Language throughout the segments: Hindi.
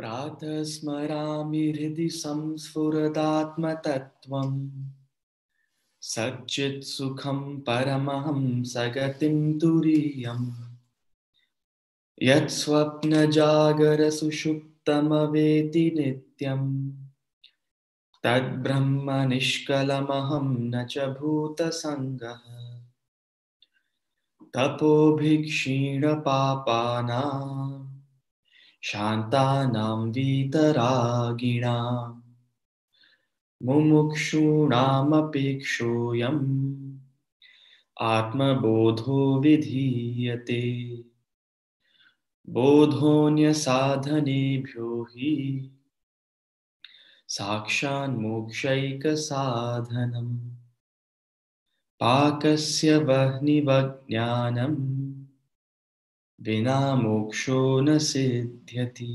प्रातः स्मरामि हृदि संस्फुरदात्मतत्त्वम् सच्चित् सुखं परमहं सगतिं तुरीयम् यत् स्वप्नजागरसुषुप्तमवेति नित्यम् तद्ब्रह्म निष्कलमहं न च भूतसङ्गः तपोभिक्षीणपापानां शान्तानां वीतरागिणां मुमुक्षूणामपेक्षोऽयम् आत्मबोधो विधीयते बोधोऽन्यसाधनेभ्यो हि साक्षान्मोक्षैकसाधनम् पाकस्य वह्निवज्ञानं विना मोक्षो न सिद्ध्यति।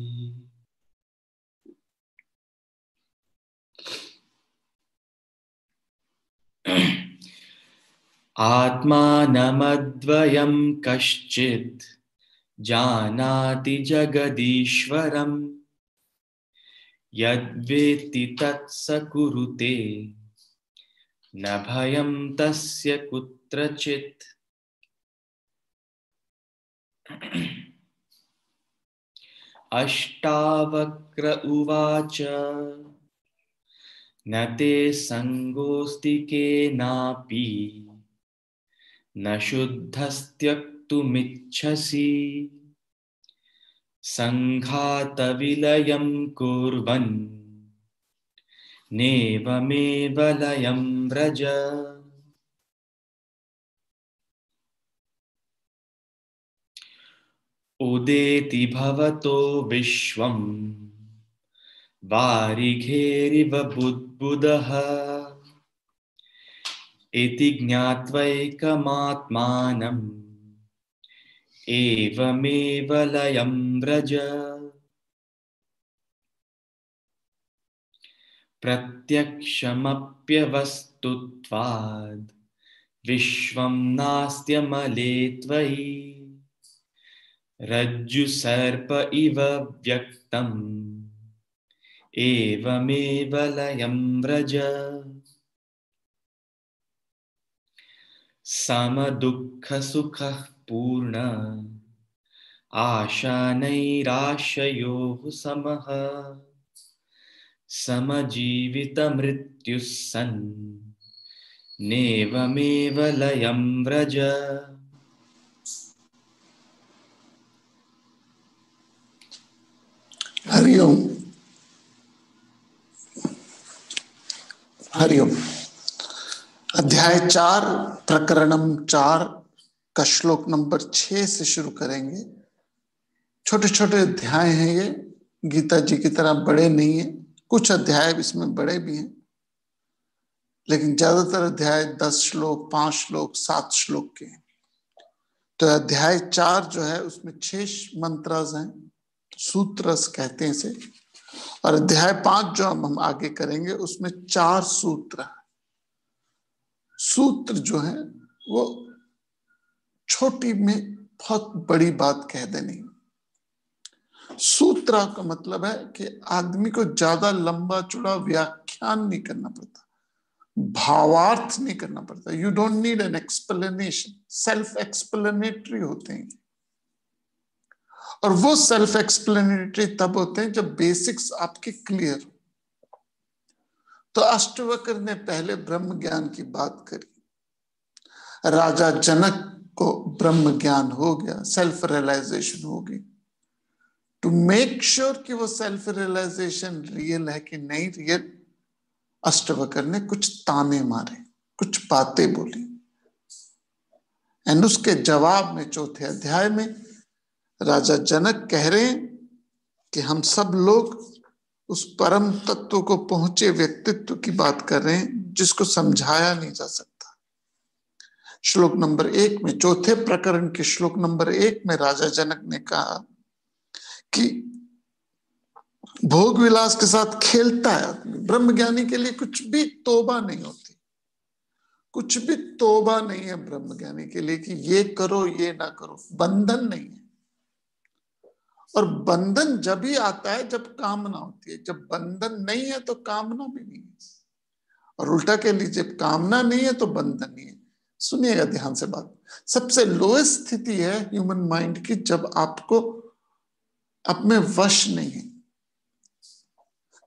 आत्मानमद्वयं कश्चित् जानाति जगदीश्वरम् यद्वेत्ति तत् स कुरुते न भयं तस्य कुत्रचित्। अष्टावक्र उवाच न ते संगोऽस्ति केनापि न शुद्धस्त्यक्तुमिच्छसि संघातविलयं कुर्वन् नेवमेव लयं व्रज। उदेति भवतो विश्वं वारिघेरिव बुद्बुदः इति ज्ञात्वैकमात्मानम् एवमेव लयं व्रज। प्रत्यक्षमप्यवस्तुत्वाद् विश्वं नास्त्यमले त्वयि रज्जुसर्प इव व्यक्तम् एवमेव लयं व्रज। समदुःखसुखः पूर्ण आशानैराशयोः समः समजीवितमृत्युः सन् नेवमेव लयं व्रज। हरिओम हरिओम। अध्याय 4 प्रकरणम 4 का श्लोक नंबर 6 से शुरू करेंगे। छोटे छोटे अध्याय हैं ये, गीता जी की तरह बड़े नहीं है। कुछ अध्याय इसमें बड़े भी हैं, लेकिन ज्यादातर अध्याय 10 श्लोक 5 श्लोक 7 श्लोक के हैं। तो अध्याय 4 जो है उसमें 6 मंत्रस हैं, सूत्रस कहते हैं इसे। और अध्याय 5 जो हम आगे करेंगे उसमें 4 सूत्र हैं। सूत्र जो है वो छोटी में बहुत बड़ी बात कह देनी। सूत्र का मतलब है कि आदमी को ज्यादा लंबा चौड़ा व्याख्यान नहीं करना पड़ता, भावार्थ नहीं करना पड़ता। You don't need an explanation, self explanatory होते हैं। और वो सेल्फ एक्सप्लेनेटरी तब होते हैं जब बेसिक्स आपके क्लियर हो। तो अष्टवक्र ने पहले ब्रह्म ज्ञान की बात करी। राजा जनक को ब्रह्म ज्ञान हो गया, सेल्फ रियलाइजेशन हो गई। टू मेक श्योर कि वो सेल्फ रियलाइजेशन रियल है कि नहीं रियल, अष्टवक्र ने कुछ ताने मारे, कुछ बातें बोली। एंड उसके जवाब में चौथे अध्याय में राजा जनक कह रहे हैं कि हम सब लोग उस परम तत्व को पहुंचे व्यक्तित्व की बात कर रहे हैं जिसको समझाया नहीं जा सकता। श्लोक नंबर 1 में, चौथे प्रकरण के श्लोक नंबर 1 में राजा जनक ने कहा कि भोग विलास के साथ खेलता है आदमी। ब्रह्मज्ञानी के लिए कुछ भी तौबा नहीं होती, कुछ भी तौबा नहीं है ब्रह्मज्ञानी के लिए कि ये करो ये ना करो, बंधन नहीं है। और बंधन जब ही आता है जब कामना होती है, जब बंधन नहीं है तो कामना भी नहीं है, और उल्टा कह लीजिए कामना नहीं है तो बंधन नहीं है। सुनिएगा ध्यान से बात। सबसे लोएस्ट स्थिति है ह्यूमन माइंड की जब आपको अपने वश नहीं है।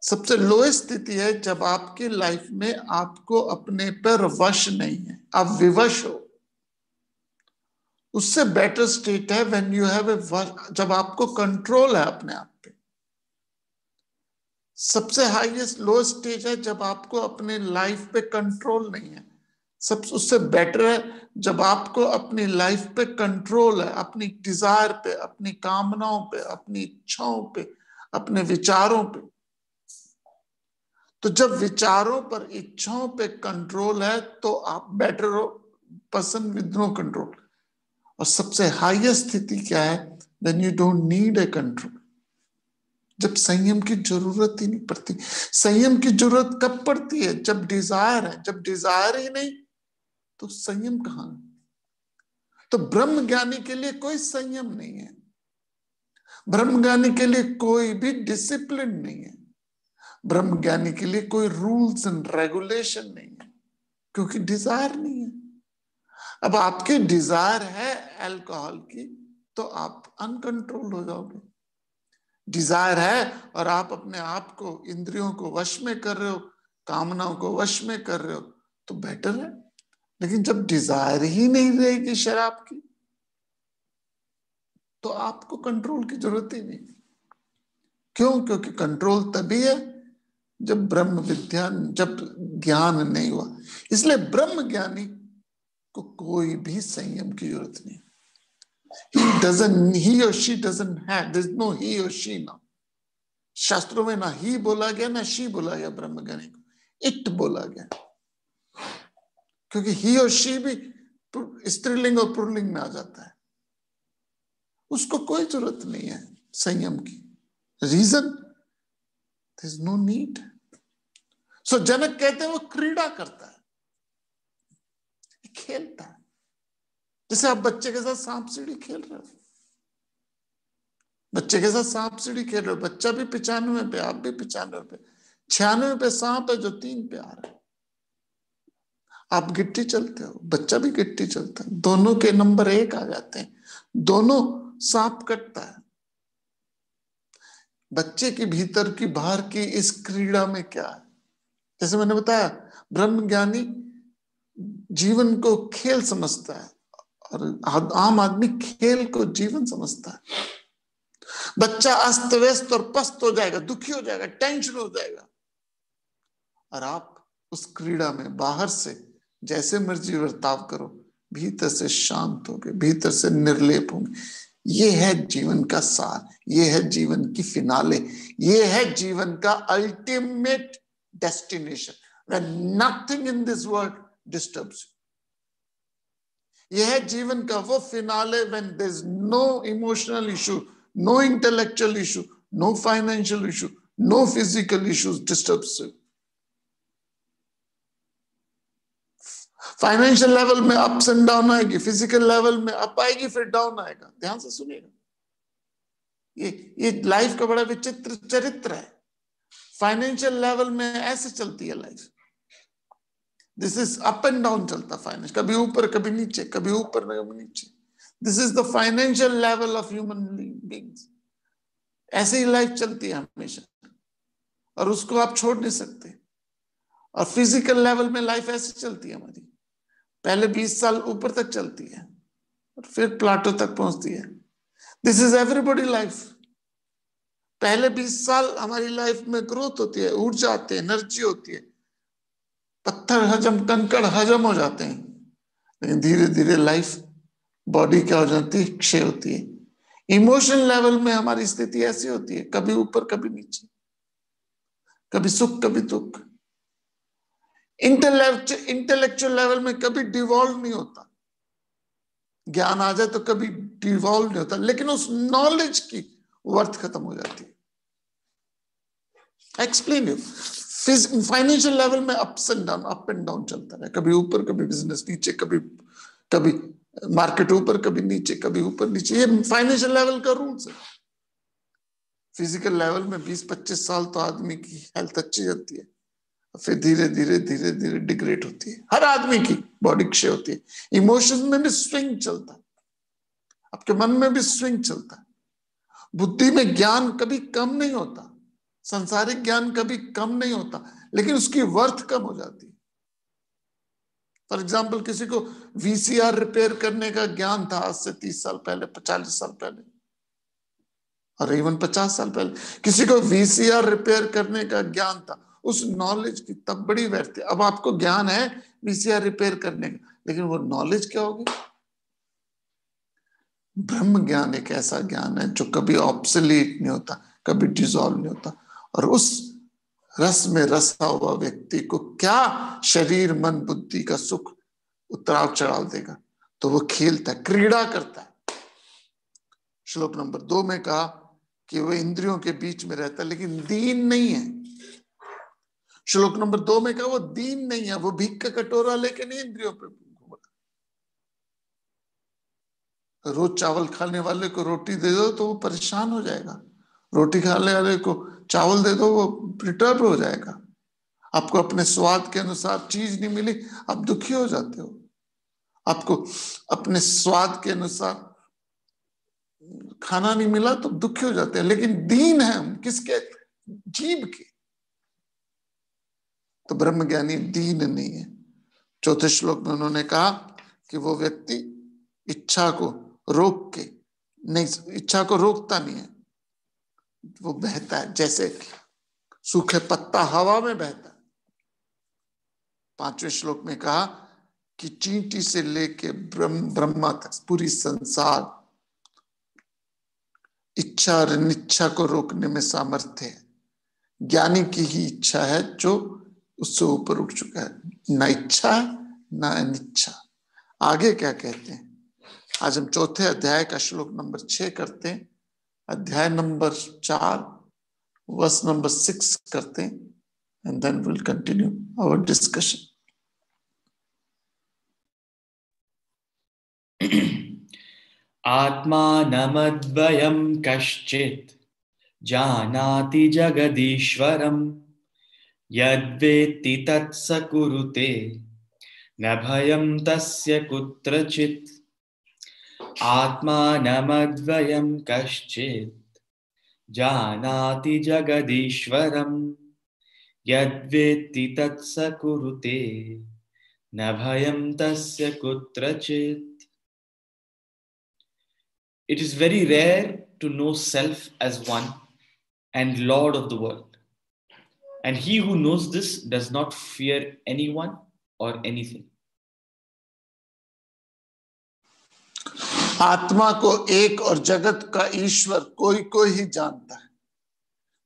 सबसे लोएस्ट स्थिति है जब आपकी लाइफ में आपको अपने पर वश नहीं है, आप विवश हो। उससे बेटर स्टेट है व्हेन यू हैव ए वश, जब आपको कंट्रोल है अपने आप पे। सबसे हाईएस्ट लो स्टेज है जब आपको अपने लाइफ पे कंट्रोल नहीं है। सब उससे बेटर है जब आपको अपनी लाइफ पे कंट्रोल है, अपनी डिजायर पे, अपनी कामनाओं पे, अपनी इच्छाओं पे, अपने विचारों पे। तो जब विचारों पर, इच्छाओं पे कंट्रोल है तो आप बेटर हो, पर्सन विद नो कंट्रोल। और सबसे हाईएस्ट स्थिति क्या है? When you don't need a control, जब संयम की जरूरत ही नहीं पड़ती। संयम की जरूरत कब पड़ती है? जब डिजायर है। जब डिजायर ही नहीं तो संयम कहां? तो ब्रह्म ज्ञानी के लिए कोई संयम नहीं है, ब्रह्म ज्ञानी के लिए कोई भी डिसिप्लिन नहीं है, ब्रह्म ज्ञानी के लिए कोई रूल्स एंड रेगुलेशन नहीं है, क्योंकि डिजायर नहीं है। अब आपकी डिजायर है अल्कोहल की तो आप अनकंट्रोल हो जाओगे। डिजायर है और आप अपने आप को, इंद्रियों को वश में कर रहे हो, कामनाओं को वश में कर रहे हो, तो बेटर है। लेकिन जब डिजायर ही नहीं रहेगी शराब की तो आपको कंट्रोल की जरूरत ही नहीं। क्यों? क्योंकि कंट्रोल तभी है जब ब्रह्म विद्या, जब ज्ञान नहीं हुआ। इसलिए ब्रह्म ज्ञानी को कोई भी संयम की जरूरत नहीं। he or she doesn't have, there's no he or she now। शास्त्रों में ना ही बोला गया ना शी बोला गया ब्रह्म ज्ञानी को, इट बोला गया, क्योंकि ही और शी भी स्त्रीलिंग और पुल्लिंग में आ जाता है। उसको कोई जरूरत नहीं है संयम की। Reason, there is no need. So Janak कहते हैं वो क्रीड़ा करता है, खेलता है। जैसे आप बच्चे के साथ सांप सीढ़ी खेल रहे हो, बच्चे के साथ सांप सीढ़ी खेल रहे हो, बच्चा भी 95 पे, आप भी 95 पे, 96 पे सांप है जो 3 पे आ रहा है। आप गिट्टी चलते हो, बच्चा भी गिट्टी चलता है, दोनों के नंबर 1 आ जाते हैं, दोनों सांप कटता है। बच्चे की भीतर की, बाहर की इस क्रीड़ा में क्या है? जैसे मैंने बताया, ब्रह्म ज्ञानी जीवन को खेल समझता है और आम आदमी खेल को जीवन समझता है। बच्चा अस्त व्यस्त और पस्त हो जाएगा, दुखी हो जाएगा, टेंशन हो जाएगा, और आप उस क्रीड़ा में बाहर से जैसे मर्जी वर्ताव करो, भीतर से शांत होगे, भीतर से निर्लेप होंगे। ये है जीवन का सार, ये है जीवन की फिनाले, ये है जीवन का ultimate destination, when nothing in this world disturbs you. ये है जीवन का वो finale when there is no emotional issue, no intellectual issue, no financial issue, no physical issues disturbs you. Financial level में अप्स एंड डाउन आएगी, फिजिकल लेवल में अप आएगी, फिर डाउन आएगा। ध्यान से सुनिएगा, ये लाइफ का बड़ा विचित्र चरित्र है। फाइनेंशियल लेवल में ऐसे चलती है life, this is up and down चलता फाइनेंस, कभी ऊपर कभी नीचे, कभी ऊपर कभी नीचे। This is the financial level of human beings. ऐसे ही लाइफ चलती है हमेशा, और उसको आप छोड़ नहीं सकते। और फिजिकल लेवल में लाइफ ऐसे चलती है हमारी, पहले 20 साल ऊपर तक चलती है और फिर प्लाटो तक पहुंचती है। This is everybody life. पहले 20 साल हमारी लाइफ में ग्रोथ होती है, ऊर्जा आती है, एनर्जी होती है, पत्थर हजम, कंकड़ हजम हो जाते हैं। लेकिन धीरे धीरे लाइफ, बॉडी क्या हो जाती है? क्षय होती है। इमोशनल लेवल में हमारी स्थिति ऐसी होती है, कभी ऊपर कभी नीचे, कभी सुख कभी दुख। इंटेलेक्चुअल लेवल में कभी डिवॉल्व नहीं होता, ज्ञान आ जाए तो कभी डिवॉल्व नहीं होता, लेकिन उस नॉलेज की वर्थ खत्म हो जाती है। Explain you. फाइनेंशियल लेवल में ups and down, up and down चलता है, कभी ऊपर कभी बिजनेस नीचे, कभी कभी मार्केट ऊपर कभी नीचे, कभी ऊपर नीचे। ये फाइनेंशियल लेवल का रूल्स है। फिजिकल लेवल में 20-25 साल तो आदमी की हेल्थ अच्छी जाती है, फिर धीरे धीरे डिग्रेड होती है। हर आदमी की बॉडी क्षय होती है। इमोशन में भी स्विंग चलता है, आपके मन में भी स्विंग चलता है। बुद्धि में ज्ञान कभी कम नहीं होता, संसारिक ज्ञान कभी कम नहीं होता, लेकिन उसकी वर्थ कम हो जाती है। फॉर एग्जाम्पल, किसी को वीसीआर रिपेयर करने का ज्ञान था आज से 30 साल पहले, 40 साल पहले, और इवन 50 साल पहले किसी को वीसीआर रिपेयर करने का ज्ञान था, उस नॉलेज की तब बड़ी वर्थ थी। अब आपको ज्ञान है वीसीआर रिपेयर करने का, लेकिन वो नॉलेज क्या होगी? ब्रह्म ज्ञान एक ऐसा ज्ञान है जो कभी ऑब्सोलीट नहीं होता, कभी डिसॉल्व नहीं होता। और उस रस में रसा हुआ व्यक्ति को क्या शरीर मन बुद्धि का सुख उतराव चढ़ाव देगा? तो वो खेलता है, क्रीड़ा करता है। श्लोक नंबर 2 में कहा कि वो इंद्रियों के बीच में रहता है लेकिन दीन नहीं है। श्लोक नंबर 2 में कहा वो दीन नहीं है, वो भीख का कटोरा लेके नहीं इंद्रियों पे घूम रहा। रोज चावल खाने वाले को रोटी दे दो तो वो परेशान हो जाएगा, रोटी खाने वाले को चावल दे दो वो प्रिटर्ब हो जाएगा। आपको अपने स्वाद के अनुसार चीज नहीं मिली, आप दुखी हो जाते हो। आपको अपने स्वाद के अनुसार खाना नहीं मिला तो दुखी हो जाते हैं। लेकिन दीन है हम किसके? जीव के। तो ब्रह्मज्ञानी दीन नहीं है। चौथे श्लोक में उन्होंने कहा कि वो व्यक्ति इच्छा को रोक के नहीं, इच्छा को रोकता नहीं है, वो बहता है जैसे सूखे पत्ता हवा में बहता है। 5वें श्लोक में कहा कि चींटी से लेके ब्रह्मा तक पूरी संसार इच्छा और अनिच्छा को रोकने में सामर्थ्य है। ज्ञानी की ही इच्छा है जो उससे ऊपर उठ चुका है, ना इच्छा ना अनिच्छा। आगे क्या कहते हैं? आज हम चौथे अध्याय का श्लोक नंबर 6 करते हैं, अध्याय नंबर 4 वर्स नंबर 6 करते हैं, and then will continue our discussion. आत्मानमद्वयं कश्चित् जानाति जगदीश्वरम् यद्वेत्ति तत्स कुरुते न भयं तस्य कुत्रचित्। आत्मानमद्वयं कश्चित् जानाति जगदीश्वरम् यद्वेत्ति तत्स कुरुते न भयं तस्य कुत्रचित्। It is very rare to know self as one and Lord of the world. And he who knows this does not fear anyone or anything. आत्मा को एक और जगत का ईश्वर कोई ही जानता है।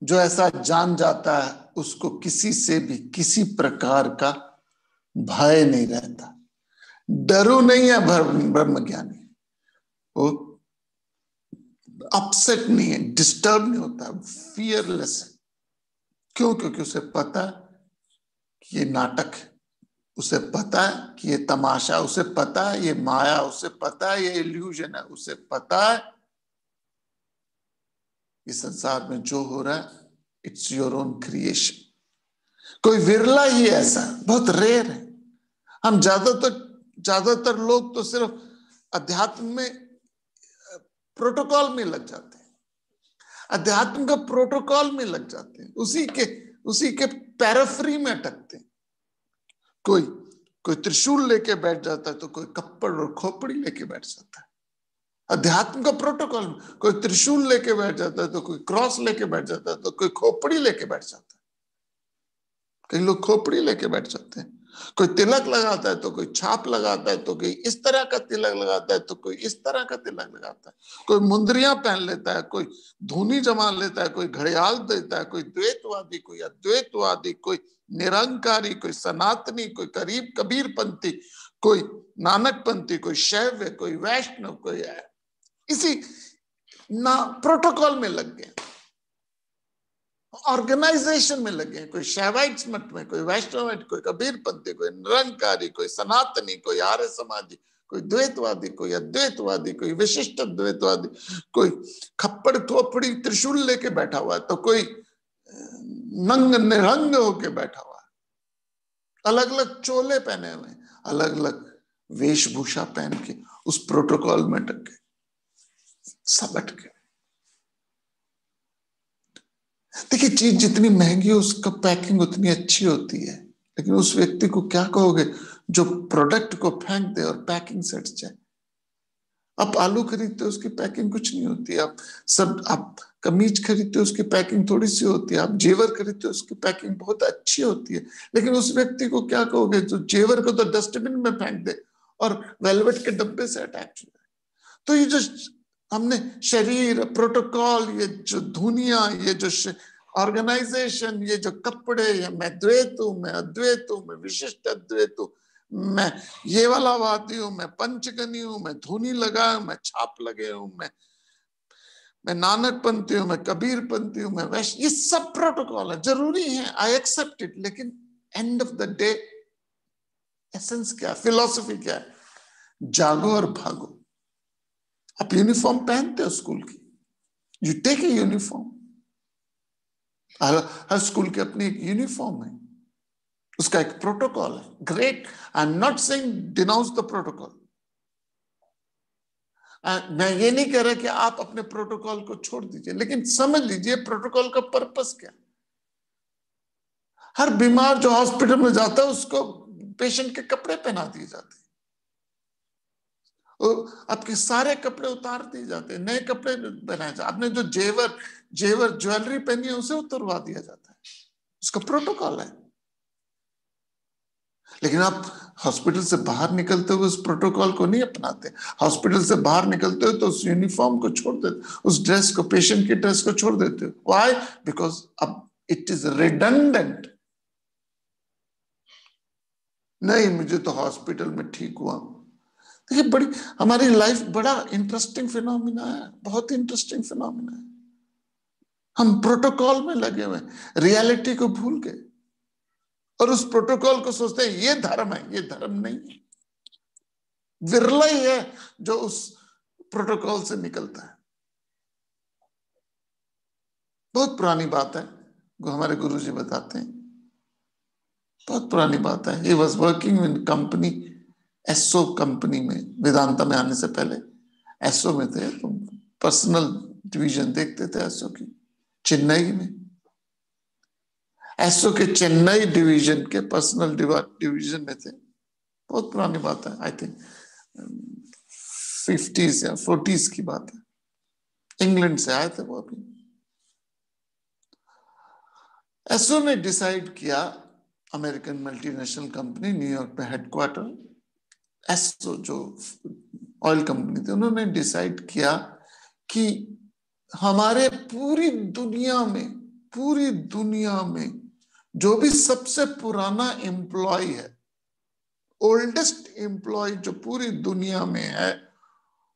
जो ऐसा जान जाता है उसको किसी से भी किसी प्रकार का भय नहीं रहता, डरू नहीं है। ब्रह्मज्ञानी वो अपसेट नहीं है, डिस्टर्ब नहीं होता, फियरलेस है। क्यों? क्योंकि उसे पता है कि ये नाटक है, उसे पता है कि ये तमाशा, उसे पता है ये माया, उसे पता है ये इल्यूजन है, उसे पता है इस संसार में जो हो रहा है इट्स योर ओन क्रिएशन। कोई विरला ही ऐसा, बहुत रेयर है। हम ज्यादातर लोग तो सिर्फ अध्यात्म में प्रोटोकॉल में लग जाते हैं, अध्यात्म का प्रोटोकॉल में लग जाते हैं, उसी के पैराफ्री में अटकते हैं। कोई त्रिशूल लेके बैठ जाता है तो कोई कप्पड़ और खोपड़ी लेके बैठ जाता है। अध्यात्म का प्रोटोकॉल में कोई त्रिशूल लेके बैठ जाता है तो कोई क्रॉस लेके बैठ जाता है तो कोई खोपड़ी लेके बैठ जाता है। कई लोग खोपड़ी लेके बैठ जाते हैं, कोई तिलक लगाता है तो कोई छाप लगाता है, तो कोई इस तरह का तिलक लगाता है तो कोई इस तरह का तिलक लगाता है, कोई मुंदरियां पहन लेता है, कोई धूनी जमा लेता है, कोई घड़ियाल देता है, कोई द्वैतवादी, कोई अद्वैतवादी, कोई निरंकारी, कोई सनातनी, कोई कबीरपंथी, कोई नानकपंथी, कोई शैव, कोई वैष्णव, कोई इसी ना प्रोटोकॉल में लग गए, ऑर्गेनाइजेशन में लगे। कोई शैवाइट्स मत में, कोई वैष्णवाइट, कोई कबीरपंथी, कोई निरंकारी, कोई सनातनी, कोई आर्य समाजी, कोई द्वैतवादी, कोई अद्वैतवादी, कोई विशिष्ट अद्वैतवादी, कोई खप्पड़ खोपड़ी त्रिशूल लेके बैठा हुआ है, तो कोई नंग निरंग होके बैठा हुआ है, अलग अलग चोले पहने हुए, अलग अलग वेशभूषा पहन के उस प्रोटोकॉल में अटक गए, सब अटके। देखिए, चीज जितनी महंगी हो उसका पैकिंग उतनी अच्छी होती है, लेकिन उस व्यक्ति को क्या कहोगे जो प्रोडक्ट को फेंक दे और पैकिंग सेट जाए। आप आलू खरीदते हो उसकी पैकिंग कुछ नहीं होती, आप कमीज खरीदते हो उसकी पैकिंग थोड़ी सी होती है, आप जेवर खरीदते हो उसकी पैकिंग बहुत अच्छी होती है, लेकिन उस व्यक्ति को क्या कहोगे जो जेवर को तो डस्टबिन में फेंक दे और वेलवेट के डब्बे से अटैच हो जाए। तो ये जो हमने शरीर, प्रोटोकॉल, ये जो दुनिया, ये जो ऑर्गेनाइजेशन, ये जो कपड़े, ये मैं द्वैत हूं, मैं अद्वैत हूं, मैं विशिष्ट अद्वैत हूं, मैं ये वाला वादी हूं, मैं पंचगनी हूं, मैं धुनी लगा हूं, मैं छाप लगे हूं, मैं नानक पंथी हूं, मैं कबीर पंथी हूं, मैं वैश्य, ये सब प्रोटोकॉल है, जरूरी है, आई एक्सेप्ट इट, लेकिन end of the day essence क्या, फिलॉसफी क्या है? जागो और भागो। आप यूनिफॉर्म पहनते हो स्कूल की, यू टेक ए यूनिफॉर्म, हर स्कूल की अपनी एक यूनिफॉर्म है, उसका एक प्रोटोकॉल है, great, I am not saying denounce the protocol, मैं ये नहीं कह रहा कि आप अपने प्रोटोकॉल को छोड़ दीजिए, लेकिन समझ लीजिए प्रोटोकॉल का पर्पस क्या। हर बीमार जो हॉस्पिटल में जाता है उसको पेशेंट के कपड़े पहना दिए जाते हैं, आपके सारे कपड़े उतार दिए जाते हैं, नए कपड़े पहनाए जाते, आपने जो जेवर ज्वेलरी पहनी है उसे उतरवा दिया जाता है, उसका प्रोटोकॉल है। लेकिन आप हॉस्पिटल से बाहर निकलते हुए उस प्रोटोकॉल को नहीं अपनाते, हॉस्पिटल से बाहर निकलते हो तो उस यूनिफॉर्म को छोड़ देते, उस ड्रेस को, पेशेंट की ड्रेस को छोड़ देते हो। व्हाई? बिकॉज अब इट इज रिडंडेंट। नहीं, मुझे तो हॉस्पिटल में ठीक हुआ। देखिए, बड़ी हमारी लाइफ बड़ा इंटरेस्टिंग फिनोमिना है, बहुत इंटरेस्टिंग फिनोमिना है। हम प्रोटोकॉल में लगे हुए, रियलिटी को भूल गए और उस प्रोटोकॉल को सोचते हैं ये धर्म है, ये धर्म नहीं है। विरला ही है जो उस प्रोटोकॉल से निकलता है। बहुत पुरानी बात है, हमारे गुरुजी बताते हैं, बहुत पुरानी बात है। He was working in company, Esso company में, वेदांता में आने से पहले एसओ में थे, तो पर्सनल डिवीजन देखते थे एसओ की, चेन्नई में। एसओ के चेन्नई डिवीजन के पर्सनल डिवीजन में थे। बहुत पुरानी बात है, आई थिंक 50s या 40s की बात है। इंग्लैंड से आए थे वो अभी। एसओ ने डिसाइड किया, अमेरिकन मल्टीनेशनल कंपनी, न्यूयॉर्क में हेडक्वार्टर, एसओ जो ऑयल कंपनी थी, उन्होंने डिसाइड किया कि हमारे पूरी दुनिया में जो भी सबसे पुराना एम्प्लॉय है, ओल्डेस्ट एम्प्लॉय जो पूरी दुनिया में है,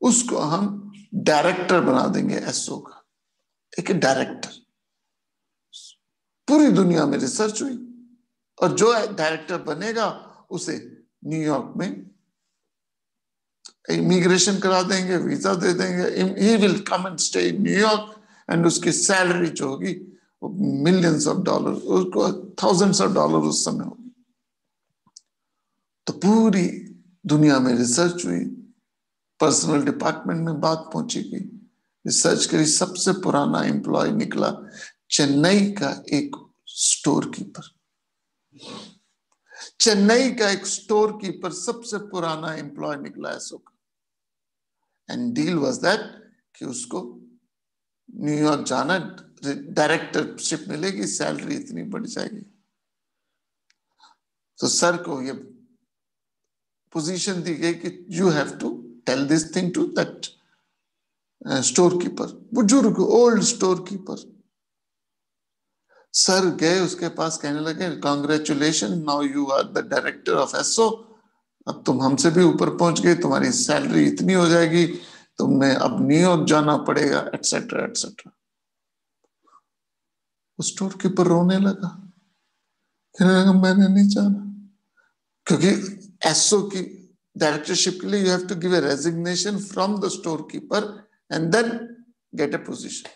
उसको हम डायरेक्टर बना देंगे एसओ का, एक डायरेक्टर। पूरी दुनिया में रिसर्च हुई और जो डायरेक्टर बनेगा उसे न्यूयॉर्क में इमिग्रेशन करा देंगे, वीजा दे देंगे, he will come and stay in New York, and उसकी सैलरी जो होगी वो मिलियंस ऑफ डॉलर, उसको थाउजेंड्स ऑफ डॉलर उस समय होगी। तो पूरी दुनिया में रिसर्च हुई, पर्सनल डिपार्टमेंट में बात पहुंची गई, रिसर्च करी, सबसे पुराना एम्प्लॉय निकला चेन्नई का एक स्टोर कीपर। चेन्नई का एक स्टोर कीपर सबसे पुराना एम्प्लॉय निकला एसओ का। एंड डील वाज दैट कि उसको न्यूयॉर्क जाना, डायरेक्टरशिप मिलेगी, सैलरी इतनी बढ़ जाएगी। तो सर को ये पोजीशन दी गई कि you have to tell this thing to that storekeeper, बुजुर्ग ओल्ड स्टोर कीपर। सर गए उसके पास, कहने लगे congratulation, now you are the director of Esso, अब तुम हमसे भी ऊपर पहुंच गए, तुम्हारी सैलरी इतनी हो जाएगी, तुम्हें अब न्यूयॉर्क जाना पड़ेगा, एटसेट्रा एटसेट्रा। स्टोर कीपर रोने लगा, कहने लगा मैंने नहीं जाना, क्योंकि एसओ की डायरेक्टरशिप के लिए you have to give a resignation from the storekeeper and then get a position.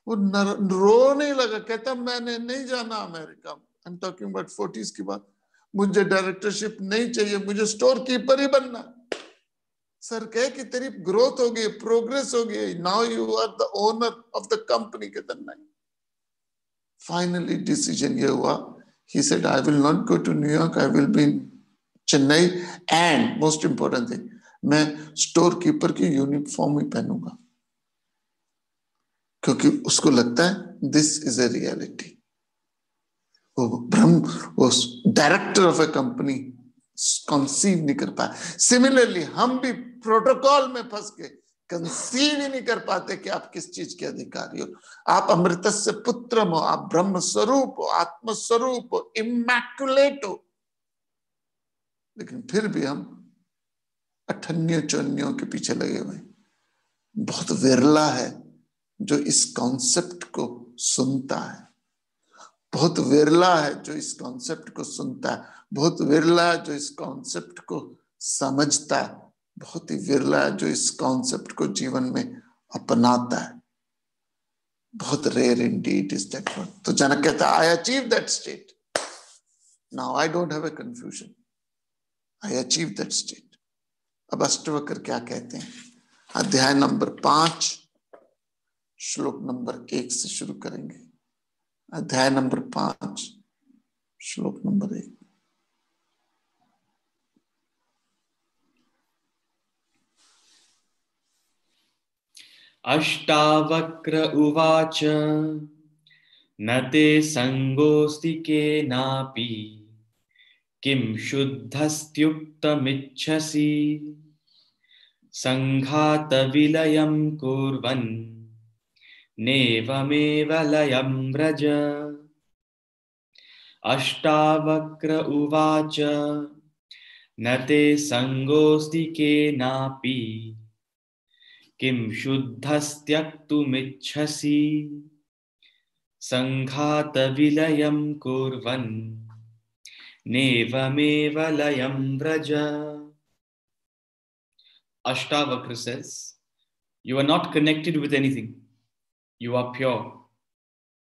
वो रोने लगा, कहता मैंने नहीं जाना America, I am talking about 40s की बात, मुझे डायरेक्टरशिप नहीं चाहिए, मुझे स्टोर कीपर ही बनना। सर कहे कि तेरी ग्रोथ हो गई, प्रोग्रेस हो गई, now you are the owner of the company. कहता नहीं। फाइनली डिसीजन ये हुआ, he said I will not go to New York, I will be in Chennai and most important thing, मैं स्टोर कीपर की यूनिफॉर्म ही पहनूंगा, क्योंकि उसको लगता है दिस इज ए रियलिटी। वो director of A company conceive नहीं कर पाया। सिमिलरली हम भी प्रोटोकॉल में फंस के कंसीव ही नहीं कर पाते कि आप किस चीज के अधिकारी हो। आप अमृतस्य पुत्र हो, आप ब्रह्म स्वरूप हो, आत्म स्वरूप हो, इमैक्युलेट हो, लेकिन फिर भी हम अठन्नियों चोन्नियों के पीछे लगे हुए। बहुत विरला है जो इस कॉन्सेप्ट को सुनता है, बहुत विरला है जो इस कॉन्सेप्ट को सुनता है, बहुत विरला है जो इस कॉन्सेप्ट को समझता है, बहुत ही विरला है जो इस कॉन्सेप्ट को जीवन में अपनाता है। बहुत rare indeed is that one. तो जनक कहता है I achieve that state, now I don't have a confusion, I achieve that state. अब अष्टवक्र क्या कहते हैं, अध्याय नंबर 5 श्लोक नंबर 1 से शुरू करेंगे। अध्याय नंबर 5 श्लोक नंबर 1। अष्टावक्र उवाच न ते संगोऽस्ति केनापि किं शुद्धस्त्युक्तमिच्छसि संघातविलयं कुर्वन् नेवमेव लयं व्रज। अष्टावक्र उवाच न ते संगोऽस्ति केनापि किं शुद्धस्त्यक्तुमिच्छसि संघातविलयं कुर्वन् नेवमेव लयं Vraj. Ashtavakra says, you are not connected with anything. You are pure.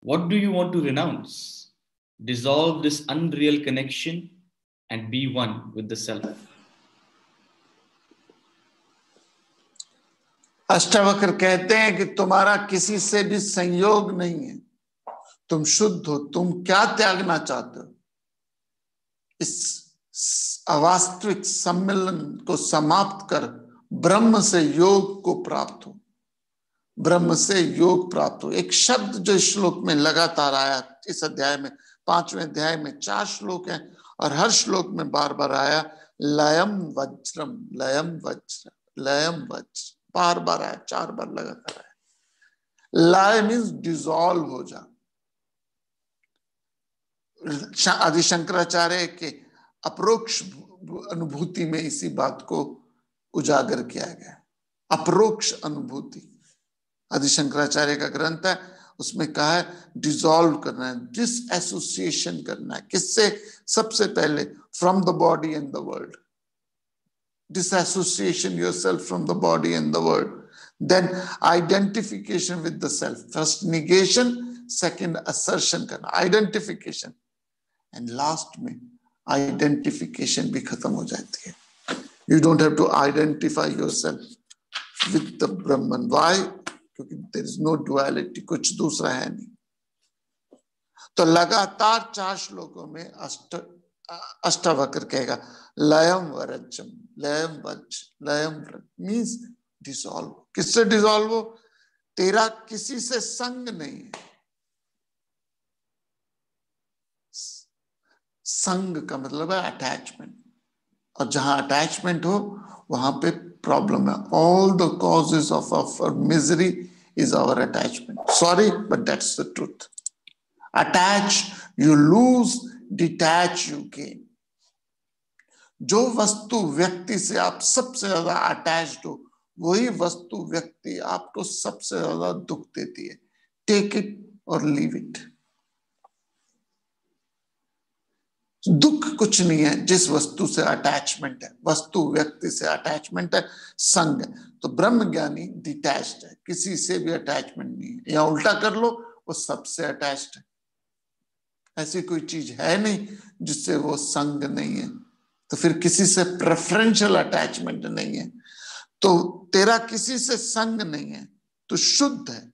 What do you want to renounce? Dissolve this unreal connection and be one with the self. Ashtavakra कहते हैं कि तुम्हारा किसी से भी संयोग नहीं है, तुम शुद्ध हो, तुम क्या त्यागना चाहते हो? इस अवास्तविक सम्मेलन को समाप्त कर ब्रह्म से योग को प्राप्त हो, ब्रह्म से योग प्राप्त हो। एक शब्द जो इस श्लोक में लगातार आया, इस अध्याय में 5वें अध्याय में 4 श्लोक हैं और हर श्लोक में बार बार आया लयम वज्रम, लयम वज्र, लयम वज्र, बार बार आया, 4 बार लगातार आया। लय मीन्स डिसॉल्व हो जा। आदि शंकराचार्य के अप्रोक्ष अनुभूति में इसी बात को उजागर किया गया। अप्रोक्ष अनुभूति आदि शंकराचार्य का ग्रंथ है, उसमें कहा है डिसॉल्व करना है, डिस एसोसिएशन करना है। किससे? सबसे पहले from the body and the world, disassociation yourself from the body and the world, then identification with the self, first negation, second assertion करना, identification, and last में identification भी खत्म हो जाती है। You don't have to identify yourself with the Brahman. Why? क्योंकि there is no duality, कुछ दूसरा है नहीं। तो लगातार 4 श्लोकों में अष्टावक्र कहेगा लयम वरजम, लयम वज, लयम व्रज मीन्स डिसॉल्व। किससे डिसॉल्व हो? तेरा किसी से संग नहीं है। संग का मतलब है अटैचमेंट, और जहां अटैचमेंट हो वहां पे प्रॉब्लम है। All the causes of our misery is our attachment. Sorry but that's the truth. Attach you lose, detach you gain. जो वस्तु व्यक्ति से आप सबसे ज्यादा अटैच्ड हो, वही वस्तु व्यक्ति आपको सबसे ज्यादा दुख देती है। टेक इट और लीव इट। दुख कुछ नहीं है जिस वस्तु से अटैचमेंट है, वस्तु व्यक्ति से अटैचमेंट है, संग है। तो ब्रह्म ज्ञानी डिटैच्ड है, किसी से भी अटैचमेंट नहीं है, या उल्टा कर लो, वो सबसे अटैच्ड है। ऐसी कोई चीज है नहीं जिससे वो संग नहीं है। तो फिर किसी से प्रेफरेंशियल अटैचमेंट नहीं है, तो तेरा किसी से संग नहीं है, तो शुद्ध है।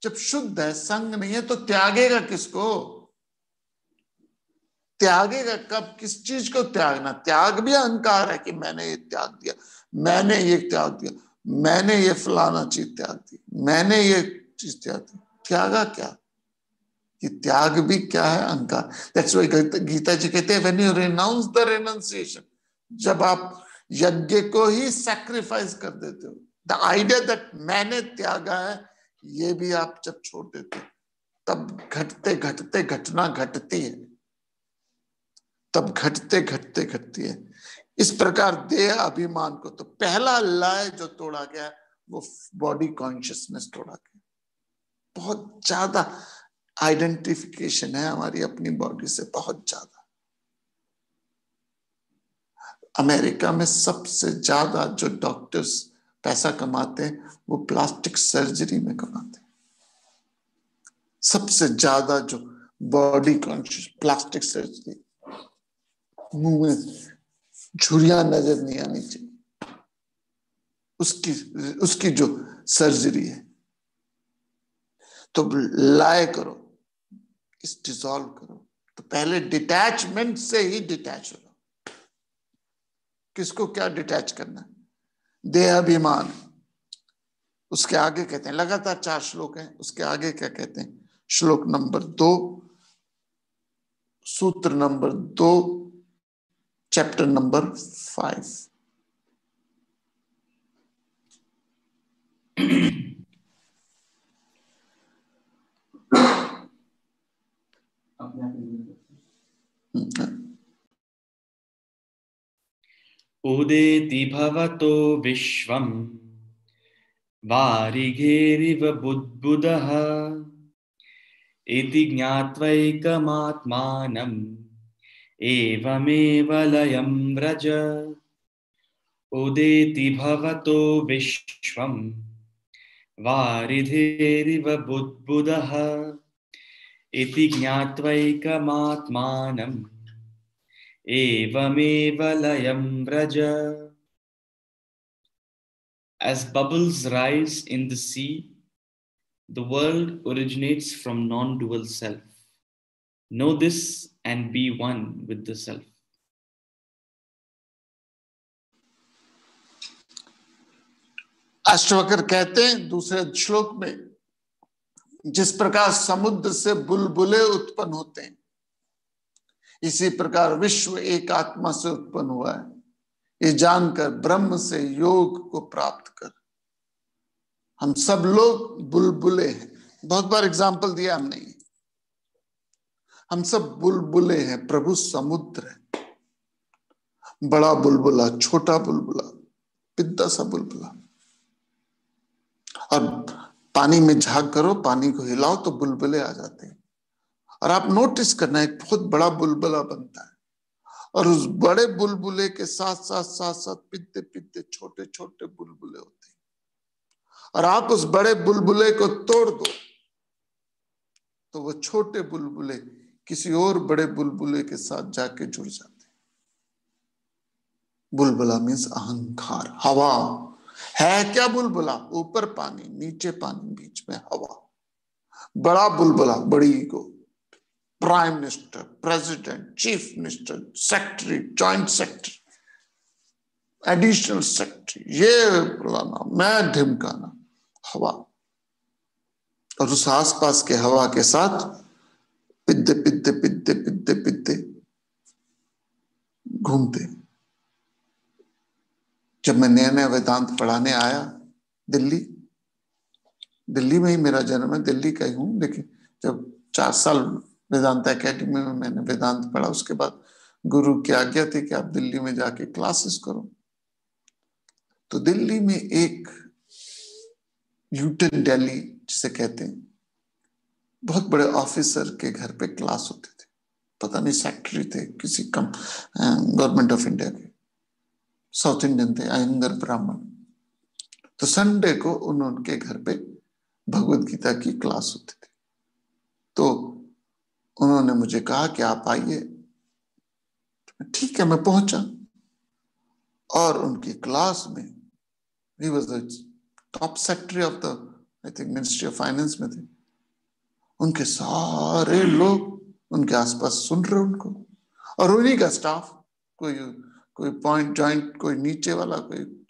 जब शुद्ध है, संग नहीं है, तो त्यागेगा किसको? त्यागेगा कब? किस चीज को त्यागना? त्याग भी अहंकार है कि मैंने ये त्याग दिया, मैंने ये त्याग दिया, मैंने ये फलाना चीज त्याग दी, मैंने ये चीज त्याग दी। त्यागा क्या? ये त्याग भी क्या है? अहंकार। दैट्स व्हाई गीता जी कहते हैं when you renounce the renunciation, जब आप यज्ञ को ही सैक्रिफाइस कर देते हो, द आइडिया दैट मैंने त्यागा है, ये भी आप जब छोड़ देते हो, तब घटते घटते घटना घटती है, तब घटते घटते घटती है। इस प्रकार देह अभिमान को, तो पहला लय जो तोड़ा गया वो बॉडी कॉन्शियसनेस तोड़ा गया। बहुत ज्यादा आइडेंटिफिकेशन है हमारी अपनी बॉडी से, बहुत ज्यादा। अमेरिका में सबसे ज्यादा जो डॉक्टर्स पैसा कमाते हैं वो प्लास्टिक सर्जरी में कमाते हैं। सबसे ज्यादा जो बॉडी कॉन्शियस, प्लास्टिक सर्जरी, मुंह में झुर्रियां नजर नहीं आनी चाहिए, उसकी जो सर्जरी है। तो लाए करो, इस डिसॉल्व करो। तो पहले डिटैचमेंट से ही डिटैच हो। किसको क्या डिटैच करना है? देह अभिमान। उसके आगे कहते हैं, लगातार 4 श्लोक हैं, उसके आगे क्या कहते हैं? श्लोक नंबर 2, सूत्र नंबर 2, चैप्टर नंबर 5। उदेति भवतो विश्वम् वारिघेरिव बुद्बुदः इति ज्ञात्वैकमात्मानम् एवमेव लयं व्रज। उदेति भवतो विश्वम् वारिधेरिव बुद्बुदः इति ज्ञात्वैकमात्मानम् एवमेव लयं Vraj. As bubbles rise in the sea, the world originates from non-dual self. Know this and be one with the self. Ashtavakra कहते हैं दूसरे श्लोक में, जिस प्रकार समुद्र से बुलबुले उत्पन्न होते हैं, इसी प्रकार विश्व एक आत्मा से उत्पन्न हुआ है। ये जानकर ब्रह्म से योग को प्राप्त कर। हम सब लोग बुलबुले हैं। बहुत बार एग्जाम्पल दिया हमने, हम सब बुलबुले हैं, प्रभु समुद्र है। बड़ा बुलबुला, छोटा बुलबुला, पिद्दा सा बुलबुला। और पानी में झाग करो, पानी को हिलाओ तो बुलबुले आ जाते हैं। और आप नोटिस करना, एक बहुत बड़ा बुलबुला बनता है और उस बड़े बुलबुले के साथ साथ साथ साथ पिद्दे पिद्दे छोटे छोटे बुलबुले होते हैं। और आप उस बड़े बुलबुले को तोड़ दो तो वो छोटे बुलबुले किसी और बड़े बुलबुले के साथ जाके जुड़ जाते हैं। बुलबुला मीन्स अहंकार, हवा है। क्या बुलबुला? ऊपर पानी, नीचे पानी, बीच में हवा। बड़ा बुलबुला, बड़ी ego, prime minister, president, chief minister, secretary, joint secretary, additional secretary, ये बुलाना, मैं ढिमकाना, हवा। और उस आसपास के हवा के साथ पिद्दे पिद्दे पिद्दे पिद्दे पिद्दे घूमते। जब मैं नया नया वेदांत पढ़ाने आया दिल्ली में ही मेरा जन्म है, दिल्ली का ही हूँ, लेकिन जब 4 साल वेदांत एकेडमी में मैंने वेदांत पढ़ा, उसके बाद गुरु की आज्ञा थी कि आप दिल्ली में जाके क्लासेस करो। तो दिल्ली में एक यूटन दिल्ली जिसे कहते हैं, बहुत बड़े ऑफिसर के घर पे क्लास होते थे। पता नहीं सेक्रेटरी थे किसी गवर्नमेंट ऑफ इंडिया के, साउथ इंडियन थे, अयंगर ब्राह्मण। तो संडे को उनके घर पे भगवत गीता की क्लास होती थी। तो उन्होंने मुझे कहा कि आप आइए। ठीक है, मैं पहुंचा और उनकी क्लास में he was the top secretary of the I think ministry of finance में थे। उनके सारे लोग उनके आसपास सुन रहे उनको, और उन्हीं का स्टाफ, कोई पॉइंट जॉइंट, कोई नीचे वाला,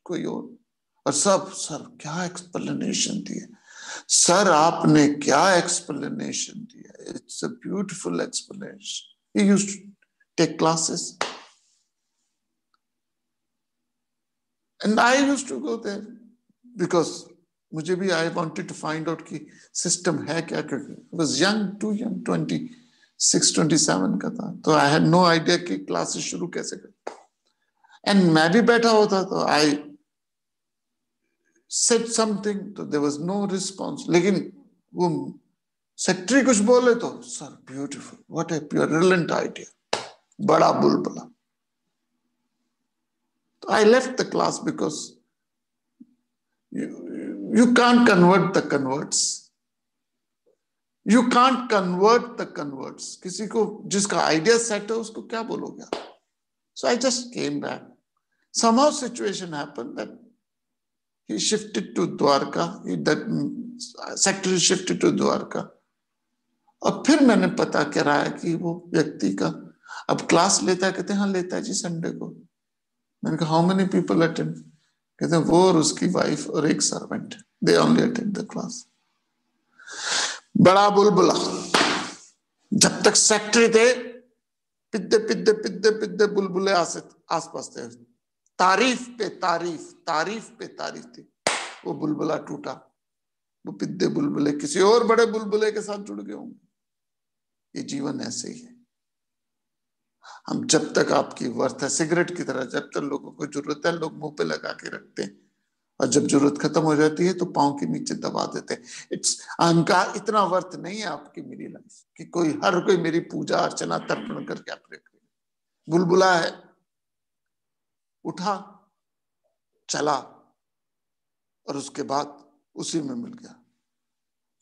कोई और सब, सर क्या एक्सप्लेनेशन दी है, सर आपने क्या एक्सप्लेनेशन दिया, it's a beautiful explanation. He used to take classes and I used to go there because मुझे भी I wanted to find out कि सिस्टम है क्या, क्योंकि वाज यंग, टू यंग, 26-27 का था। तो आई हैड नो आइडिया कि क्लासेस शुरू कैसे कर। एंड मैं भी बैठा होता, तो आई सेड समथिंग, तो देयर वाज नो रिस्पांस। लेकिन वो सेक्रेटरी कुछ बोले तो sir beautiful, what a brilliant idea, बड़ा बुलबुला। तो I left the class because you can't convert the converts. You can't convert the converts. किसी को जिसका आइडिया सेट है उसको क्या बोलोगे आप? So I just came back. Somehow situation happened that he shifted to Dwarka. That secretary shifted to Dwarka. और फिर मैंने पता कराया कि वो व्यक्ति का अब क्लास लेता है। कहते हैं हाँ लेता है जी संडे को। मैंने कहा हाउ मेनी पीपल अटेंड? कहते हैं वो और उसकी वाइफ और एक servant, they only attend the class. बड़ा बुलबुला। जब तक सेक्रेटरी थे पिद्दे पिद्दे पिद्दे पिद्दे बुलबुले आसपास थे, तारीफ पे तारीफ, तारीफ पे तारीफ थी। वो बुलबुला टूटा, वो पिद्दे बुलबुले किसी और बड़े बुलबुले के साथ जुड़ गए होंगे। ये जीवन ऐसे ही है। हम जब तक आपकी वर्थ है, सिगरेट की तरह, जब तक लोगों को जरूरत है लोग मुंह पे लगा के रखते हैं, और जब जरूरत खत्म हो जाती है तो पांव के नीचे दबा देते हैं। इट्स अहंकार। इतना वर्थ नहीं है आपकी मेरी लाइफ कि हर कोई मेरी पूजा अर्चना तर्पण करके आप रखे। बुलबुला है, उठा चला और उसके बाद उसी में मिल गया।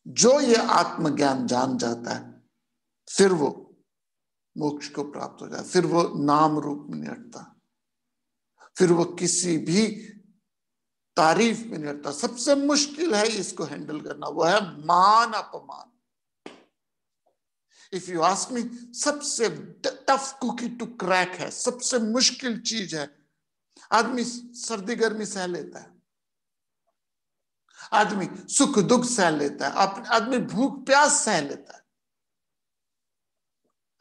जो ये आत्मज्ञान जान जाता है फिर वो मोक्ष को प्राप्त हो जाए, फिर वो नाम रूप में नहीं हटता, फिर वो किसी भी तारीफ में नहीं हटता। सबसे मुश्किल है इसको हैंडल करना, वो है मान अपमान। इफ यू आस्क मी, सबसे टफ कुकी टू क्रैक है, सबसे मुश्किल चीज है। आदमी सर्दी गर्मी सह लेता है, आदमी सुख दुख सह लेता है, आदमी भूख प्यास सह लेता है,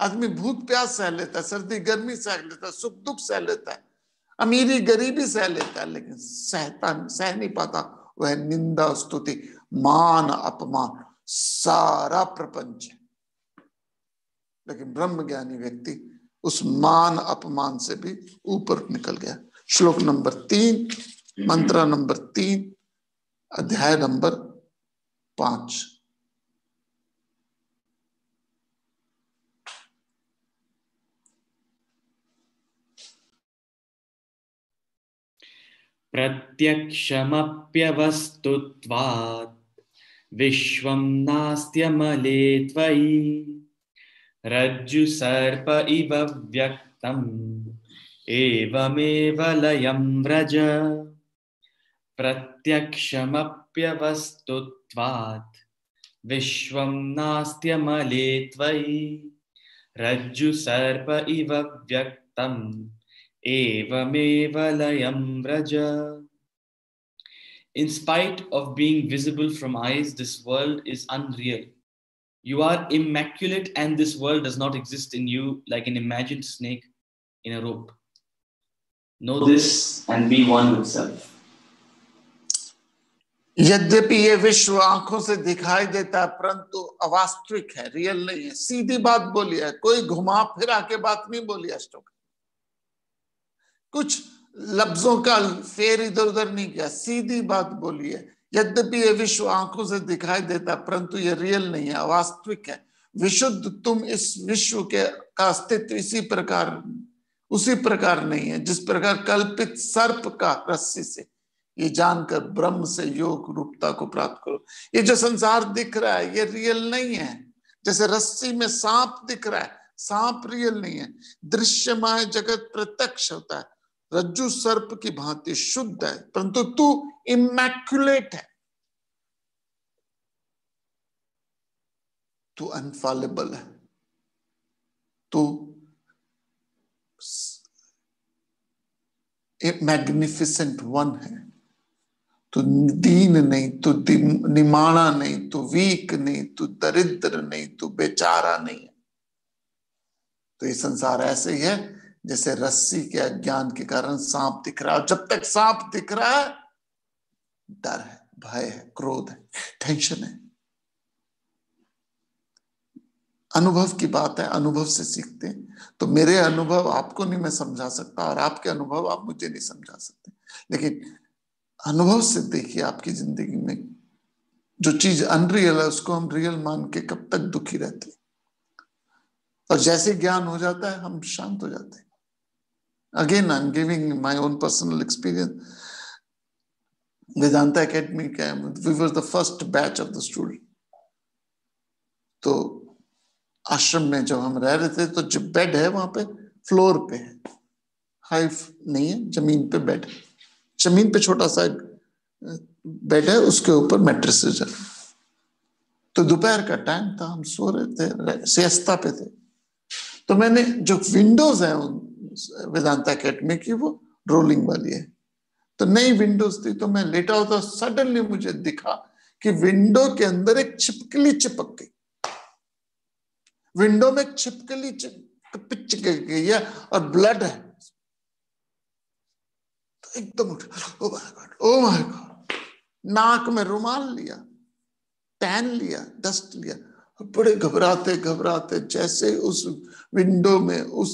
आदमी भूख प्यास सह लेता है, सर्दी गर्मी सह लेता है, सुख दुख सह लेता है, अमीरी गरीबी सह लेता है, लेकिन सह नहीं पाता वह निंदा स्तुति मान अपमान, सारा प्रपंच है। लेकिन ब्रह्मज्ञानी व्यक्ति उस मान अपमान से भी ऊपर निकल गया। श्लोक नंबर 3, मंत्र नंबर 3, अध्याय नंबर 5। प्रत्यक्षमप्यवस्तुत्वात् विश्वं नास्त्यमले त्वयि रज्जु सर्प इव व्यक्तम् एवमेव लयं व्रज। प्रत्यक्षमप्यवस्तुत्वात् विश्वं नास्त्यमले त्वयि रज्जु सर्प इव व्यक्तम् एवमेव लयं Vraj. In spite of being visible from eyes, this world is unreal. You are immaculate and this world does not exist in you like an imagined snake in a rope. Know this and be one with self. यद्यपि ये विश्व आंखों से दिखाई देता है परंतु अवास्तविक है, रियल नहीं है। सीधी बात बोली है, कोई घुमा फिरा के बात नहीं बोली अष्टोक, कुछ लफ्जों का फेर इधर उधर नहीं किया, सीधी बात बोली है। यद्यपि ये विश्व आंखों से दिखाई देता है परंतु ये रियल नहीं है, अवास्तविक है। विशुद्ध तुम इस विश्व के का अस्तित्व उसी प्रकार नहीं है जिस प्रकार कल्पित सर्प का रस्सी से, ये जानकर ब्रह्म से योग रूपता को प्राप्त करो। ये जो संसार दिख रहा है ये रियल नहीं है। जैसे रस्सी में सांप दिख रहा है, सांप रियल नहीं है। दृश्यमय जगत प्रत्यक्ष होता है, रज्जु सर्प की भांति शुद्ध है, परंतु तू इमैक्युलेट है, तू अनफॉलेबल है, तू मैग्निफिसेंट वन है, तू दीन नहीं, तू निमाणा नहीं, तू वीक नहीं, तू दरिद्र नहीं, तू बेचारा नहीं है। तो ये संसार ऐसे ही है जैसे रस्सी के अज्ञान के कारण सांप दिख रहा है। जब तक सांप दिख रहा है डर है, भय है, क्रोध है, टेंशन है। अनुभव की बात है, अनुभव से सीखते हैं। तो मेरे अनुभव आपको नहीं मैं समझा सकता और आपके अनुभव आप मुझे नहीं समझा सकते, लेकिन अनुभव से देखिए आपकी जिंदगी में जो चीज अनरियल है उसको हम रियल मान के कब तक दुखी रहते हैं, और जैसे ज्ञान हो जाता है हम शांत हो जाते हैं। Again I am giving my own personal experience. Vedanta academy का we were the first batch of the student. तो आश्रम में जब हम रह रहे थे तो जो बेड है वहां पे फ्लोर पे है, हाई नहीं है, जमीन पे बेड, जमीन पे छोटा सा बेड है, उसके ऊपर मैट्रेसेस है। तो दोपहर का टाइम था, हम सो रहे थे, सिएस्ता पे थे। तो मैंने जो विंडोज है वेदांता एकेडमी की वो रोलिंग वाली है, तो नई विंडोज थी, तो मैं लेटा होता, सडनली मुझे दिखा कि विंडो के अंदर एक छिपकली चिपक गई, विंडो में एक छिपकली पिच गई है और ब्लड है। तो एकदम उठ, oh my God, oh my God. नाक में रुमाल लिया, टैन लिया, डस्ट लिया, बड़े घबराते घबराते जैसे उस विंडो में उस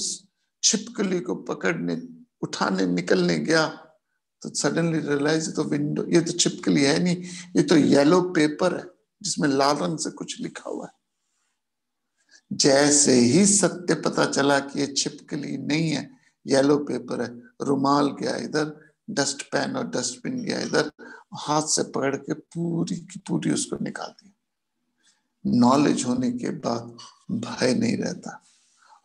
छिपकली को पकड़ने उठाने निकलने गया, तो सडनली रियलाइज तो विंडो, ये तो छिपकली है नहीं, ये तो येलो पेपर है जिसमें लाल रंग से कुछ लिखा हुआ है। जैसे ही सत्य पता चला कि ये छिपकली नहीं है, येलो पेपर है, रुमाल गया इधर, डस्ट पैन और डस्टबिन गया इधर, हाथ से पकड़ के पूरी की पूरी उसको निकाल दिया। नॉलेज होने के बाद भय नहीं रहता,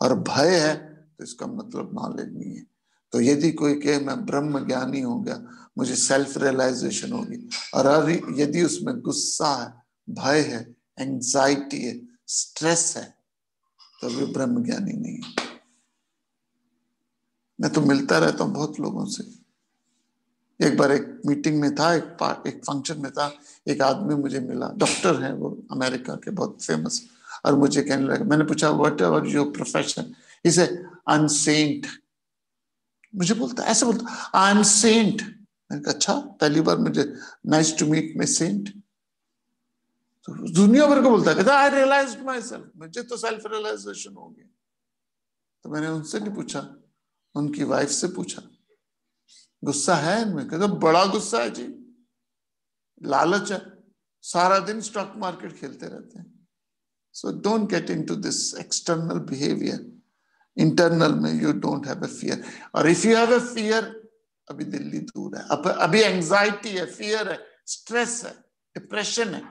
और भय है तो इसका मतलब नॉलेज नहीं है। तो यदि कोई कहे मैं ब्रह्म ज्ञानी हो गया, मुझे सेल्फ रियलाइजेशन होगी, और यदि उसमें गुस्सा है, भय है, एंजाइटी है, स्ट्रेस है, तो वे ब्रह्म ज्ञानी नहीं है। मैं तो मिलता रहता हूँ बहुत लोगों से। एक बार एक मीटिंग में था, एक फंक्शन में था, एक आदमी मुझे मिला, डॉक्टर है वो, अमेरिका के बहुत फेमस, और मुझे कहने लगा, मैंने पूछा व्हाट आर योर प्रोफेशन, इसे आई एम सेंट। मुझे बोलता, ऐसे बोलता, आई एम सेंट। मैंने कहा अच्छा, पहली बार मुझे, nice to meet me saint. तो दुनिया भर को बोलता है, कहता आई रियलाइज्ड माई सेल्फ, मुझे तो सेल्फ रियलाइजेशन हो गया। तो मैंने उनसे नहीं पूछा, उनकी वाइफ से पूछा, गुस्सा है इनमें? कहता बड़ा गुस्सा है जी, लालच है, सारा दिन स्टॉक मार्केट खेलते रहते हैं। So don't get into this external behaviour, internal में you don't have a fear. और if you have a fear, अभी दिल्ली दूर है, अभी एंजाइटी है, फियर है, स्ट्रेस है, डिप्रेशन है,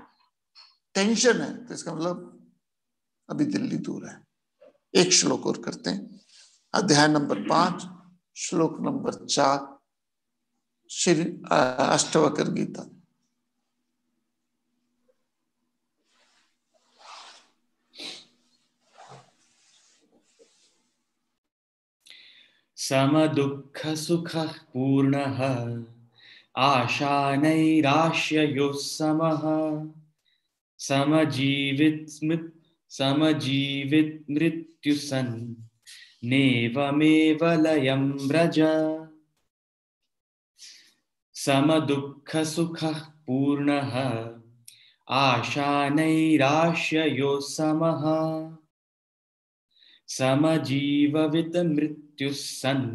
टेंशन है, तो इसका मतलब अभी दिल्ली दूर है। एक श्लोक और करते हैं, अध्याय नंबर 5 श्लोक नंबर 4 श्री अष्टवक्र गीता। सम दुःख सुखः पूर्णः आशा नैराश्ययोः समः समजीवित मृत्यु सन् नेवमेव लयं व्रज। सम दुःख सुखः पूर्णः आशा नैराश्ययोः समः समजीवित मृत्यु सन्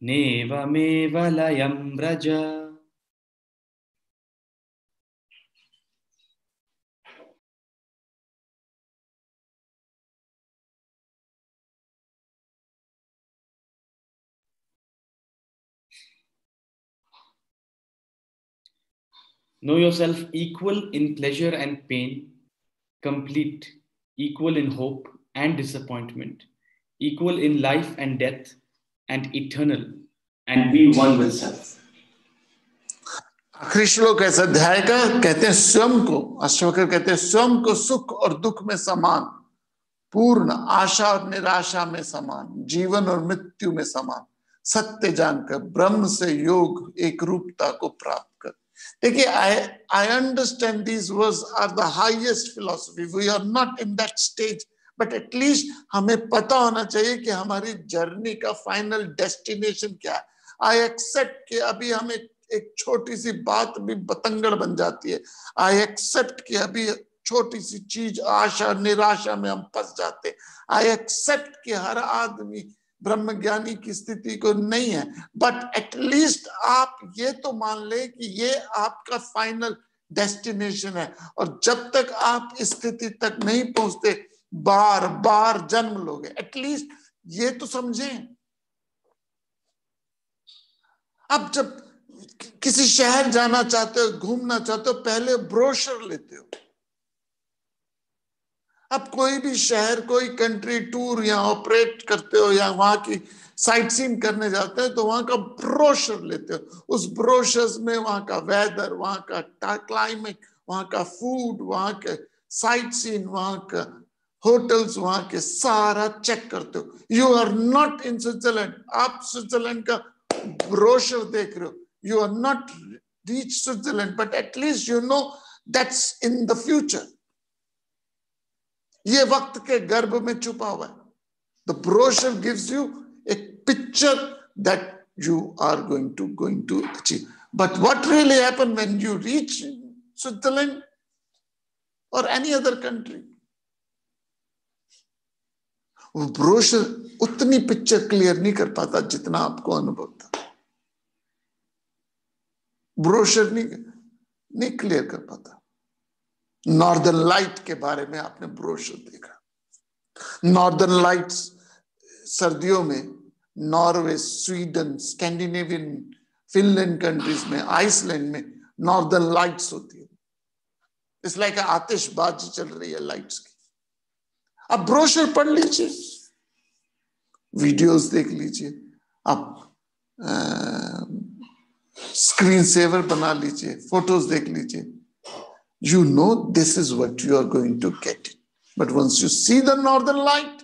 नेवमेव लयं Vraj. Know yourself equal in pleasure and pain, complete, equal in hope and disappointment, equal in life and death, and eternal, and be one with self. आखिरी श्लोक ऐसा अध्याय का कहते हैं स्वयं को, अष्टवक्र कहते हैं स्वयं को सुख और दुख में समान, पूर्ण आशा और निराशा में समान, जीवन और मृत्यु में समान, सत्य जानकर ब्रह्म से योग एक रूपता को प्राप्त कर। देखिए, I understand these words are the highest philosophy. We are not in that stage, but at least हमें पता होना चाहिए कि हमारी जर्नी का फाइनल डेस्टिनेशन क्या है। I accept कि अभी हमें एक छोटी सी बात भी बतंगड़ बन जाती है। I accept कि अभी छोटी सी चीज आशा निराशा में हम फंस जाते। I accept कि हर आदमी ब्रह्मज्ञानी की स्थिति को नहीं है, बट एटलीस्ट आप ये तो मान ले कि ये आपका फाइनल डेस्टिनेशन है, और जब तक आप इस स्थिति तक नहीं पहुंचते बार बार जन्म लोगे। एटलीस्ट ये तो समझें। अब जब किसी शहर जाना चाहते हो, घूमना चाहते हो, पहले ब्रोशर लेते हो। अब कोई भी शहर, कोई कंट्री टूर या ऑपरेट करते हो या वहां की साइट सीइंग करने जाते हैं तो वहां का ब्रोशर लेते हो। उस ब्रोशर्स में वहां का वेदर, वहां का क्लाइमेट, वहां का फूड, वहां के साइट सीन, वहां का होटल्स, वहां के सारा चेक करते हो। You are not in Switzerland. आप स्विट्जरलैंड का ब्रोशर देख रहे हो। You are not reach Switzerland, but at least you know that's in the future. ये वक्त के गर्भ में छुपा हुआ है। The brochure gives you a picture that you are going to achieve. But what really happened when you reach Switzerland or any other country? वो ब्रोशर उतनी पिक्चर क्लियर नहीं कर पाता जितना आपको अनुभव था। ब्रोशर नहीं क्लियर कर पाता। नॉर्दर्न लाइट के बारे में आपने ब्रोशर देखा। नॉर्दर्न लाइट्स सर्दियों में Norway, Sweden, Scandinavian, Finland countries में, आइसलैंड में नॉर्दर्न लाइट्स होती है। इट्स लाइक आतिशबाजी चल रही है लाइट्स की। आप ब्रोशर पढ़ लीजिए, वीडियोस देख लीजिए, आप स्क्रीन सेवर बना लीजिए, फोटोज देख लीजिए। You know this is what you are going to get. But once you see the northern light,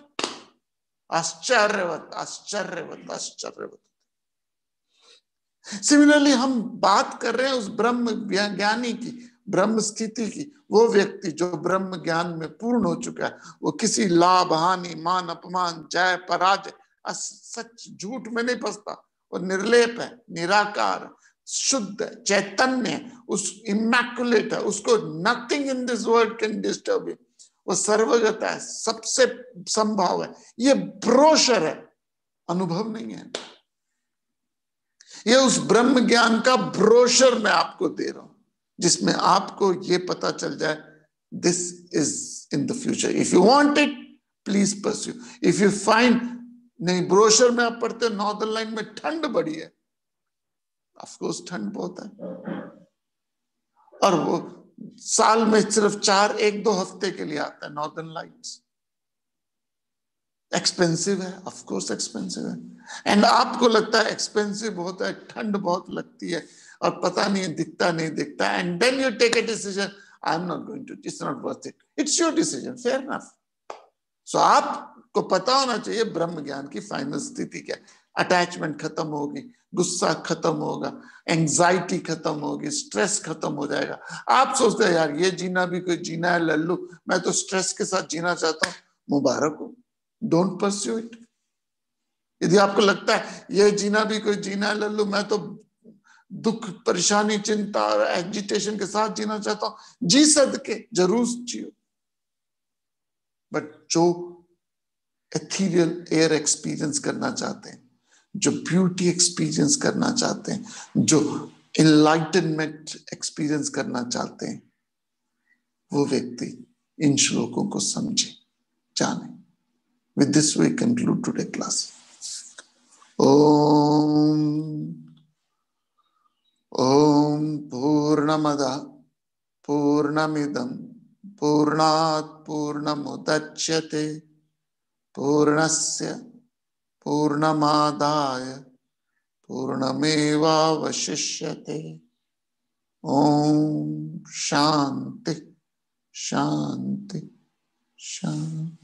आश्चर्यवत आश्चर्यवत आश्चर्यवत। सिमिलरली हम बात कर रहे हैं उस ब्रह्म ज्ञानी की, ब्रह्म स्थिति की। वो व्यक्ति जो ब्रह्म ज्ञान में पूर्ण हो चुका है, वो किसी लाभ हानि, मान अपमान, जय पराजय, सच झूठ में नहीं फंसता। वो निर्लेप है, निराकार, शुद्ध है, चैतन्य है, उस इमैक्युलेट है, उसको nothing in this world can disturb him. वो सर्वगत है, सबसे संभव है। ये ब्रोशर है, अनुभव नहीं है। ये उस ब्रह्म ज्ञान का ब्रोशर मैं आपको दे रहा हूं, जिसमें आपको ये पता चल जाए this is in the future. If you want it please pursue. If you find नहीं, ब्रोशर में आप पढ़ते नॉर्दर्न लाइन में ठंड बड़ी है, ऑफ कोर्स ठंड बहुत है, और वो साल में सिर्फ 1-2 हफ्ते के लिए आता है। नॉर्दर्न लाइट्स एक्सपेंसिव है, ऑफ कोर्स एक्सपेंसिव है। एंड आपको लगता है एक्सपेंसिव होता है, ठंड बहुत लगती है और पता नहीं दिखता नहीं दिखता, and then you take a decision, I am not going to, it's not worth it. It's your decision, fair enough. So आपको पता होना चाहिए ब्रह्म ज्ञान की फाइनल स्थिति क्या है। अटैचमेंट खत्म होगी, गुस्सा खत्म होगा, एंजाइटी खत्म होगी, स्ट्रेस खत्म हो जाएगा। आप सोचते हैं यार ये जीना भी कोई जीना है लल्लू, मैं तो स्ट्रेस के साथ जीना चाहता हूं। मुबारक हो, डोंट परस्यू इट। यदि आपको लगता है ये जीना भी कोई जीना है लल्लू, मैं तो दुख, परेशानी, चिंता और एजिटेशन के साथ जीना चाहता हूं, जी सदके जरूर जियो। बट जो एथीरियल एयर एक्सपीरियंस करना चाहते हैं, जो ब्यूटी एक्सपीरियंस करना चाहते हैं, जो एनलाइटनमेंट एक्सपीरियंस करना चाहते हैं, वो व्यक्ति इन श्लोकों को समझे, जाने। With this we conclude today's class. Om Purnamada पूर्णमदः पूर्णमिदं पूर्णात् पूर्णमुदच्यते पूर्णस्य पूर्णमादाय पूर्णमेवावशिष्यते। ओम शांति शांति शांति।